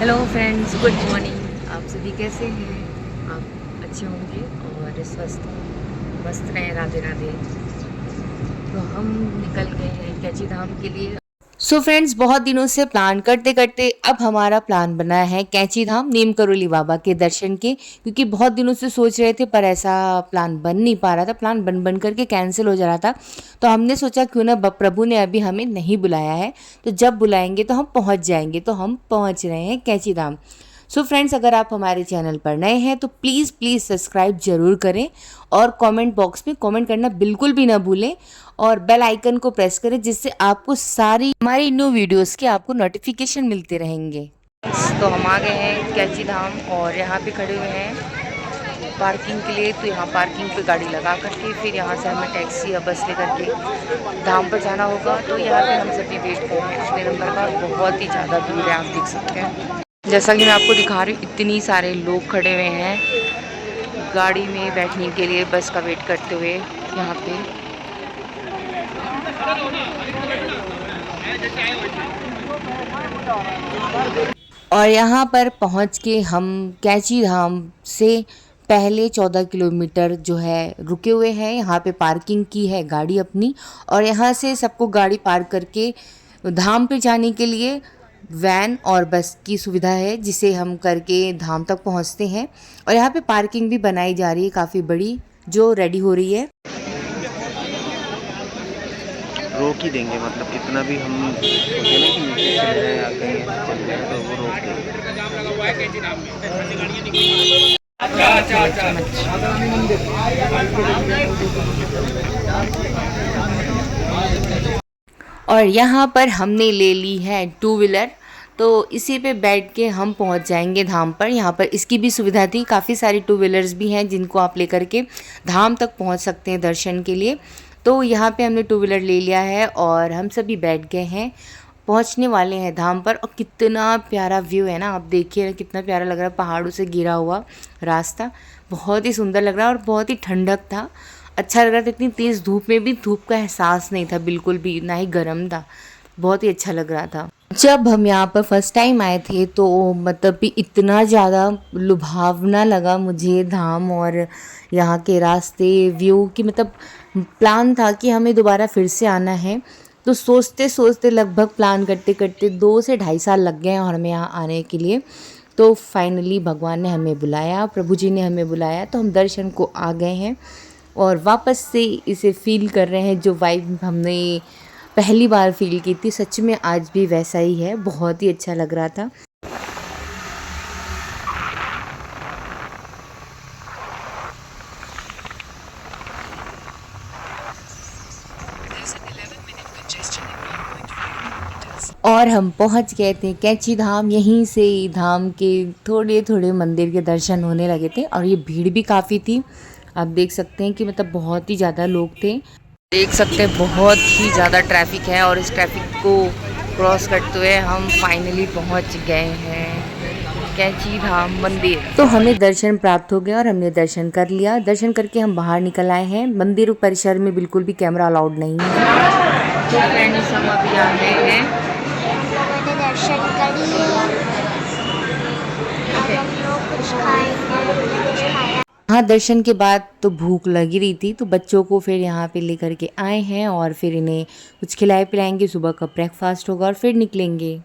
Hello friends, good morning. आप सभी कैसे हैं? आप अच्छे होंगे और स्वस्थ मस्त रहें। राधे राधे। तो हम निकल गए हैं कैची धाम के लिए। सो फ्रेंड्स, बहुत दिनों से प्लान करते करते अब हमारा प्लान बना है कैची धाम नीम करोली बाबा के दर्शन के, क्योंकि बहुत दिनों से सोच रहे थे पर ऐसा प्लान बन नहीं पा रहा था। प्लान बन बन करके कैंसिल हो जा रहा था। तो हमने सोचा क्यों ना प्रभु ने अभी हमें नहीं बुलाया है, तो जब बुलाएंगे तो हम पहुंच जाएंगे। तो हम पहुंच रहे हैं कैची धाम। सो फ्रेंड्स, अगर आप हमारे चैनल पर नए हैं तो प्लीज़ प्लीज़ सब्सक्राइब जरूर करें और कमेंट बॉक्स में कमेंट करना बिल्कुल भी ना भूलें और बेल आइकन को प्रेस करें, जिससे आपको सारी हमारी न्यू वीडियोस के आपको नोटिफिकेशन मिलते रहेंगे। तो हम आ गए हैं कैची धाम और यहाँ पे खड़े हुए हैं पार्किंग के लिए। तो यहाँ पार्किंग पे गाड़ी लगा करके फिर यहाँ से हमें टैक्सी या बस लेकर के धाम पर जाना होगा। तो यहाँ पे हम सभी वेट कर रहे हैं अपने नंबर का। बहुत ही ज़्यादा भीड़ है, आप देख सकते हैं। जैसा कि मैं आपको दिखा रही हूँ, इतनी सारे लोग खड़े हुए हैं गाड़ी में बैठने के लिए, बस का वेट करते हुए यहाँ पे। और यहाँ पर पहुँच के हम कैची धाम से पहले 14 किलोमीटर जो है रुके हुए हैं। यहाँ पे पार्किंग की है गाड़ी अपनी, और यहाँ से सबको गाड़ी पार्क करके धाम पे जाने के लिए वैन और बस की सुविधा है, जिसे हम करके धाम तक पहुँचते हैं। और यहाँ पे पार्किंग भी बनाई जा रही है काफ़ी बड़ी, जो रेडी हो रही है। रोक ही देंगे, मतलब इतना भी हम सोचे ना कि नीचे चल रहे हैं या कहीं ऐसे चल रहे हैं, तो वो रोक देंगे। और यहाँ पर हमने ले ली है टू व्हीलर, तो इसी पे बैठ के हम पहुँच जाएंगे धाम पर। यहाँ पर इसकी भी सुविधा थी, काफ़ी सारी टू व्हीलर्स भी हैं जिनको आप लेकर के धाम तक पहुँच सकते हैं दर्शन के लिए। तो यहाँ पे हमने टू व्हीलर ले लिया है और हम सभी बैठ गए हैं, पहुँचने वाले हैं धाम पर। और कितना प्यारा व्यू है ना, आप देखिए कितना प्यारा लग रहा है, पहाड़ों से घिरा हुआ रास्ता। बहुत ही सुंदर लग रहा है और बहुत ही ठंडक था, अच्छा लग रहा था। इतनी तेज़ धूप में भी धूप का एहसास नहीं था बिल्कुल भी, ना ही गर्म था। बहुत ही अच्छा लग रहा था। जब हम यहाँ पर फर्स्ट टाइम आए थे तो मतलब भी इतना ज़्यादा लुभावना लगा मुझे धाम और यहाँ के रास्ते, व्यू की। मतलब प्लान था कि हमें दोबारा फिर से आना है। तो सोचते सोचते लगभग प्लान करते करते 2 से 2.5 साल लग गए और हमें यहाँ आने के लिए। तो फाइनली भगवान ने हमें बुलाया, प्रभु जी ने हमें बुलाया, तो हम दर्शन को आ गए हैं और वापस से इसे फील कर रहे हैं। जो वाइब हमने पहली बार फील की थी, सच में आज भी वैसा ही है। बहुत ही अच्छा लग रहा था। और हम पहुंच गए थे कैची धाम। यहीं से धाम के थोड़े थोड़े मंदिर के दर्शन होने लगे थे और ये भीड़ भी काफ़ी थी। आप देख सकते हैं कि मतलब बहुत ही ज़्यादा लोग थे। देख सकते हैं बहुत ही ज़्यादा ट्रैफिक है और इस ट्रैफिक को क्रॉस करते हुए हम फाइनली पहुंच गए हैं कैची धाम मंदिर। तो हमें दर्शन प्राप्त हो गया और हमने दर्शन कर लिया। दर्शन करके हम बाहर निकल आए हैं। मंदिर परिसर में बिल्कुल भी कैमरा अलाउड नहीं है। तो फ्रेंड्स, हम अभी आ गए हैं, मैंने दर्शन कर लिए। अब हम लोग कुछ खाएंगे, कुछ खाया। हाँ, दर्शन के बाद तो भूख लगी रही थी, तो बच्चों को फिर यहाँ पे लेकर के आए हैं और फिर इन्हें कुछ खिलाए पिलाएंगे। सुबह का ब्रेकफास्ट होगा और फिर निकलेंगे।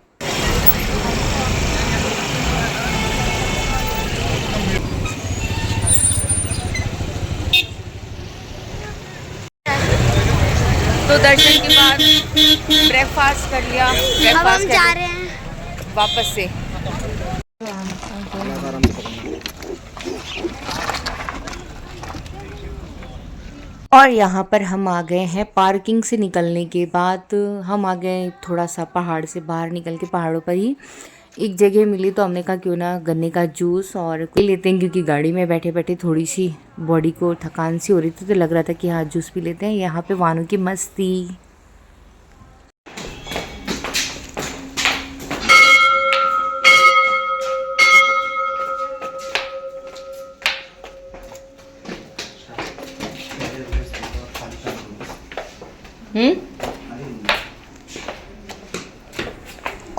तो दर्शन के बाद ब्रेकफास्ट कर लिया। अब हम जा रहे हैं वापस से। और यहाँ पर हम आ गए हैं पार्किंग से निकलने के बाद। हम आ गए थोड़ा सा पहाड़ से बाहर निकल के, पहाड़ों पर ही एक जगह मिली, तो हमने कहा क्यों ना गन्ने का जूस और कोई लेते हैं, क्योंकि गाड़ी में बैठे बैठे थोड़ी सी बॉडी को थकान सी हो रही थी। तो लग रहा था कि हाँ, जूस पी लेते हैं। यहाँ पे वानों की मस्ती।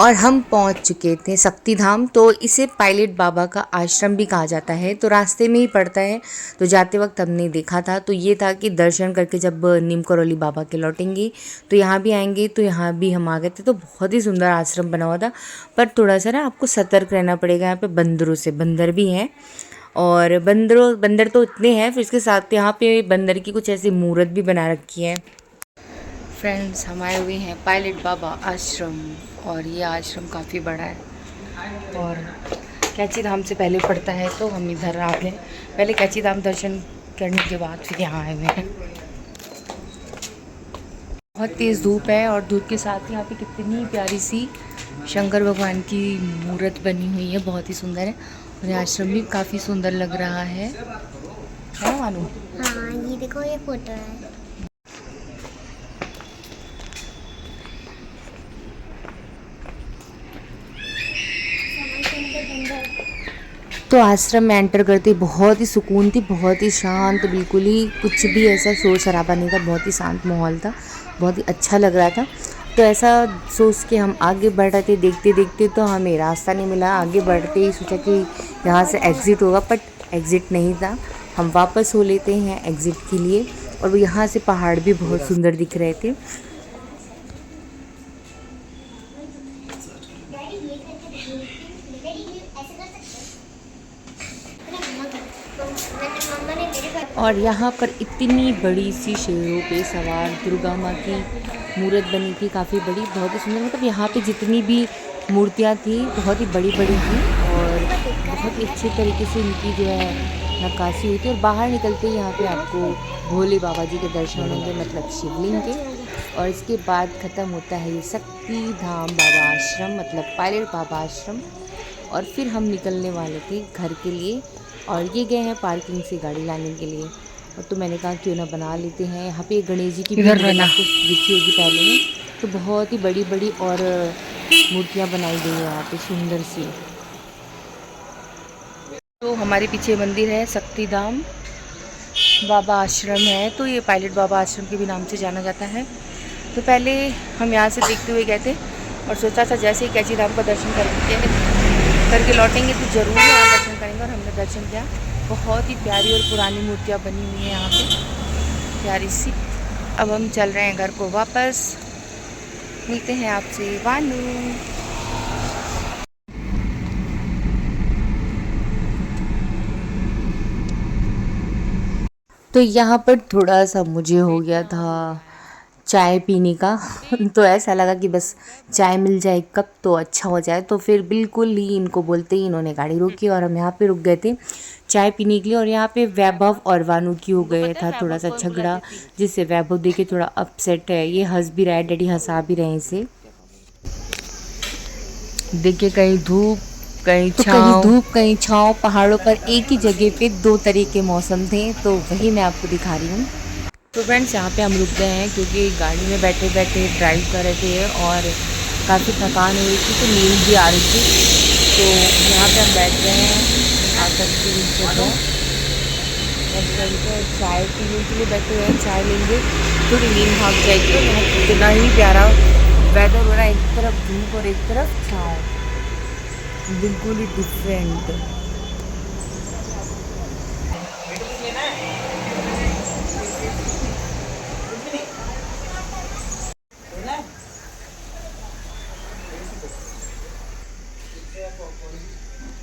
और हम पहुंच चुके थे शक्ति धाम। तो इसे पायलट बाबा का आश्रम भी कहा जाता है। तो रास्ते में ही पड़ता है, तो जाते वक्त हमने देखा था। तो ये था कि दर्शन करके जब नीम करौली बाबा के लौटेंगे तो यहाँ भी आएंगे। तो यहाँ भी हम आ गए थे। तो बहुत ही सुंदर आश्रम बना हुआ था, पर थोड़ा सा ना आपको सतर्क रहना पड़ेगा। यहाँ पे बंदरों से, बंदर भी हैं, और बंदर तो इतने हैं, फिर इसके साथ यहाँ पे बंदर की कुछ ऐसी मूर्त भी बना रखी है। फ्रेंड्स, हम आए हुए हैं पायलट बाबा आश्रम, और ये आश्रम काफ़ी बड़ा है और कैची धाम से पहले पड़ता है। तो हम इधर आ गए, पहले कैची धाम दर्शन करने के बाद फिर यहाँ आए हुए हैं। बहुत तेज़ धूप है, और धूप के साथ यहाँ पे कितनी प्यारी सी शंकर भगवान की मूर्त बनी हुई है, बहुत ही सुंदर है। और ये आश्रम भी काफ़ी सुंदर लग रहा है ना मानू? हाँ, ये देखो, ये फोटो है। तो आश्रम में एंटर करते बहुत ही सुकून थी, बहुत ही शांत, बिल्कुल ही कुछ भी ऐसा शोर शराबा नहीं था, बहुत ही शांत माहौल था, बहुत ही अच्छा लग रहा था। तो ऐसा सोच के हम आगे बढ़ रहे थे, देखते देखते तो हमें रास्ता नहीं मिला। आगे बढ़ते ही सोचा कि यहाँ से एग्ज़िट होगा, बट एग्ज़िट नहीं था। हम वापस हो लेते हैं एग्ज़िट के लिए, और वो यहाँ से पहाड़ भी बहुत सुंदर दिख रहे थे। और यहाँ पर इतनी बड़ी सी शेरों पे सवार दुर्गा माँ की मूर्त बनी थी, काफ़ी बड़ी, बहुत ही सुंदर। मतलब यहाँ पे जितनी भी मूर्तियाँ थी बहुत ही बड़ी बड़ी थी, और बहुत ही अच्छे तरीके से इनकी जो है नक्काशी हुई थी। और बाहर निकलते ही यहाँ पे आपको भोले बाबा जी के दर्शन होंगे, मतलब शिवलिंग के। और इसके बाद ख़त्म होता है ये शक्ति धाम बाबा आश्रम, मतलब पायलट बाबा आश्रम। और फिर हम निकलने वाले थे घर के लिए, और ये गए हैं पार्किंग से गाड़ी लाने के लिए। और तो मैंने कहा क्यों ना बना लेते हैं। यहाँ पे गणेश जी की भी आपको दिखी होगी पहले में, तो बहुत ही बड़ी बड़ी और मूर्तियाँ बनाई गई है यहाँ पे, सुंदर सी। तो हमारे पीछे मंदिर है शक्ति धाम बाबा आश्रम है, तो ये पायलट बाबा आश्रम के भी नाम से जाना जाता है। तो पहले हम यहाँ से देखते हुए गए थे, और सोचा था जैसे ही कैची धाम का दर्शन करके लौटेंगे तो ज़रूर यहाँ दर्शन करेंगे। और हमने दर्शन किया, बहुत ही प्यारी और पुरानी मूर्तियाँ बनी हुई हैं यहाँ पे, प्यारी सी। अब हम चल रहे हैं घर को वापस, मिलते हैं आपसे वानू। तो यहाँ पर थोड़ा सा मुझे हो गया था चाय पीने का तो ऐसा लगा कि बस चाय मिल जाए कप तो अच्छा हो जाए। तो फिर बिल्कुल ही इनको बोलते ही इन्होंने गाड़ी रोकी, और हम यहाँ पे रुक गए थे चाय पीने के लिए। और यहाँ पे वैभव और वानू की हो गया था थोड़ा सा झगड़ा, जिससे वैभव देखे थोड़ा अपसेट है, ये हंस भी रहा है, डैडी हंसा भी रहे इसे। देखिए कहीं धूप कहीं छाँव, पहाड़ों पर एक ही जगह पे दो तरह के मौसम थे, तो वही मैं आपको दिखा रही हूँ। तो फ्रेंड्स, यहाँ पे हम रुक गए हैं क्योंकि गाड़ी में बैठे बैठे ड्राइव कर रहे थे और काफ़ी थकान हो रही थी, तो नींद भी आ रही थी। तो यहाँ पे हम बैठ गए हैं आकर के चाय पीने के लिए बैठे हुए हैं, चाय लेंगे, थोड़ी नींद भाग जाएगी। और यहाँ कितना ही प्यारा वेदर हो रहा है, एक तरफ धूप और एक तरफ छाँव, बिल्कुल ही डिफरेंट।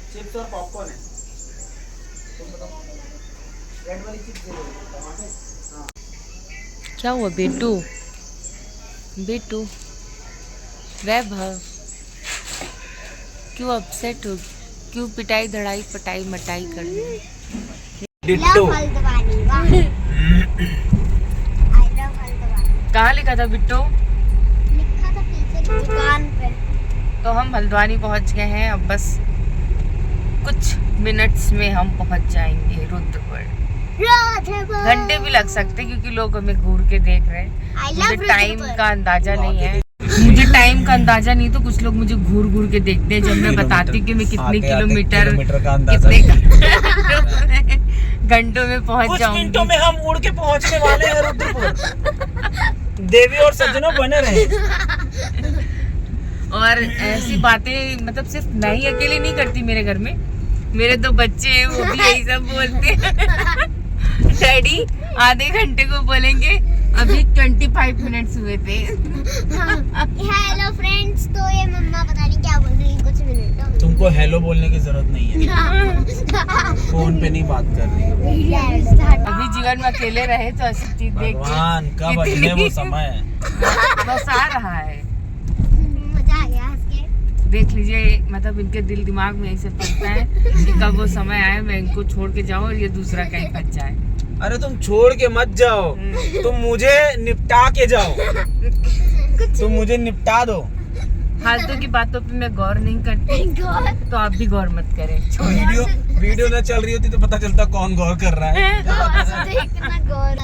चिप्स और पॉपकॉर्न है, तुम बताओ। रेड वाली चिप्स दे दो, टमाटर। हाँ, क्या हुआ बेटू? बेटू वैभव क्यों अपसेट हो, क्यों पिटाई धड़ाई पटाई मटाई कर रही है? लव हल्द्वानी, वाह। I love Haldwani. कहाँ लिखा था बिट्टू? लिखा था पीछे दुकान पे। तो हम हल्द्वानी पहुँच गए हैं, अब बस कुछ मिनट्स में हम पहुँच जाएंगे रुद्रपुर। घंटे भी लग सकते क्योंकि लोग हमें घूर के देख रहे हैं। मुझे टाइम का अंदाजा नहीं है, मुझे टाइम का अंदाजा नहीं, तो कुछ लोग मुझे घूर घूर के देखते हैं जब मैं बताती हूँ कि मैं कितने किलोमीटर कितने घंटों में पहुँच जाऊंगी। मिनटों में हम उड़ के पहुँचने वाले हैं रुद्रपुर। देवी और सज्जनों बने रहे। और ऐसी बातें मतलब सिर्फ मैं ही अकेले नहीं करती मेरे घर में, मेरे दो बच्चे हैं वो भी यही सब बोलते हैं। डैडी आधे घंटे को बोलेंगे, अभी 25 मिनट्स हुए थे। हेलो फ्रेंड्स, तो ये मम्मा पता नहीं क्या बोल रही है, कुछ मिनट तुमको हेलो बोलने की जरूरत नहीं है, फोन पे नहीं बात कर रही हो। अभी जीवन में अकेले रहे तो ऐसी चीज देख के भगवान कब अगले वो समय है। बस आ रहा है। मजा आ गया हंस के। देख लीजिए, मतलब इनके दिल दिमाग में ऐसे पड़ता है कि कब वो समय आए मैं इनको छोड़ के जाऊं और ये दूसरा कहीं फंस जाए। अरे तुम छोड़ के मत जाओ, तुम मुझे निपटा के जाओ, तुम मुझे निपटा दो। फालतू की बातों पे मैं गौर नहीं करती, तो आप भी गौर मत करें। वीडियो ना चल रही होती तो पता चलता कौन गौर कर रहा है। देखना गौर।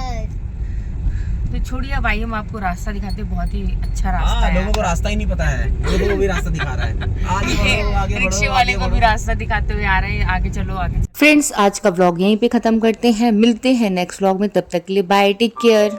तो छोड़िए, अब आइए हम आपको रास्ता दिखाते हैं, बहुत ही अच्छा रास्ता हाँ, है। लोगों को रास्ता ही नहीं पता है, लोगों को भी रास्ता दिखा रहा है। आगे बढ़ो, आगे बढ़ो, रिक्शे वाले आगे को बढ़ो। भी रास्ता दिखाते हुए आ रहे हैं, आगे चलो आगे। फ्रेंड्स, आज का व्लॉग यहीं पे खत्म करते हैं, मिलते हैं नेक्स्ट व्लॉग में, तब तक के लिए बाय, टेक केयर।